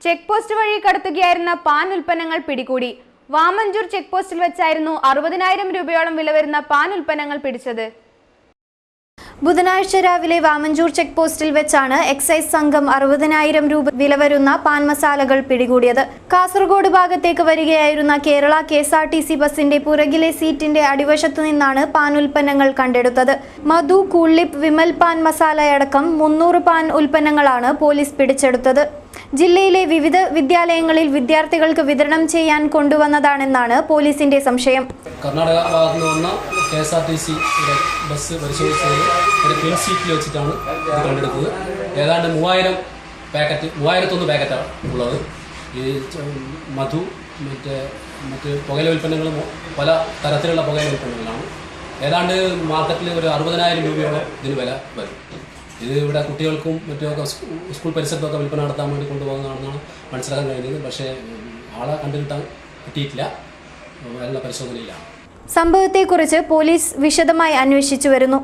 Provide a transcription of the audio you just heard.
Check post വഴി കടത്തുകയായിരുന്ന pan ഉൽപ്പന്നങ്ങൾ പിടികൂടി. വാമഞ്ചൂർ ചെക്ക് പോസ്റ്റിൽ വെച്ചായിരുന്നു 60,000 രൂപയോളം വില വരുന്ന പാൻ ഉൽപ്പന്നങ്ങൾ പിടിച്ചത്. ബുധനാഴ്ച രാവിലെ വാമഞ്ചൂർ ചെക്ക് പോസ്റ്റിൽ വെച്ചാണ് എക്സൈസ് സംഘം 60,000 രൂപ വില വരുന്ന പാൻ മസാലകൾ പിടികൂടിയത്. കാസർഗോഡ് ഭാഗത്തേക്ക് വരികയായിരുന്ന കേരള KSRTC ബസിന്റെ പുറകിലെ സീറ്റിന്റെ അടിവശത്തു നിന്നാണ് പാൻ ഉൽപ്പന്നങ്ങൾ കണ്ടെടുത്തത്. മധു, കൂളിപ്പ്, വിമൽ പാൻ മസാലയടക്കം 300 പാൻ ഉൽപ്പന്നങ്ങളാണ് പോലീസ് പിടിച്ചെടുത്തത്. ജില്ലയിലെ വിവിധ വിദ്യാലയങ്ങളിൽ വിദ്യാർത്ഥികൾക്ക് വിതരണം ചെയ്യാൻ കൊണ്ടുവന്നതാണെന്നാണ് പോലീസിന്റെ സംശയം. കർണാടക ഭാഗത്ത് നിന്ന് വന്ന KSRTC ബസ് പരിശോധിച്ചത് ഒരു ക്ലീൻ സീറ്റിൽ വെച്ചിട്ടാണ് ഇത് കണ്ടെടുത്തത്. ഏതാണ്ട് 3001 പാക്കറ്റാണ് ഉള്ളത്. ഈ മധു മറ്റ് പുകയില ഉൽപ്പന്നങ്ങളും പല തരത്തിലുള്ള പുകയില ഉൽപ്പന്നങ്ങളാണ്. ഏതാണ്ട് മാർക്കറ്റിൽ ഒരു 60,000 രൂപയോളം ഇതിന് വില വരും. ഇത് ഇവിടെ കുട്ടികൾക്കും മറ്റൊക്കെ സ്കൂൾ പരിസരത്തൊക്കെ വിൽപ്പന നടത്താൻ വേണ്ടി കൊണ്ടുപോകുന്നതാണെന്നാണ് മനസ്സിലാക്കാൻ കഴിഞ്ഞത്. പക്ഷേ ആളെ കണ്ടുകിട്ടാൻ കിട്ടിയിട്ടില്ല. എല്ലാ പരിശോധനയിലാണ്. സംഭവത്തെക്കുറിച്ച് പോലീസ് വിശദമായി അന്വേഷിച്ചു വരുന്നു.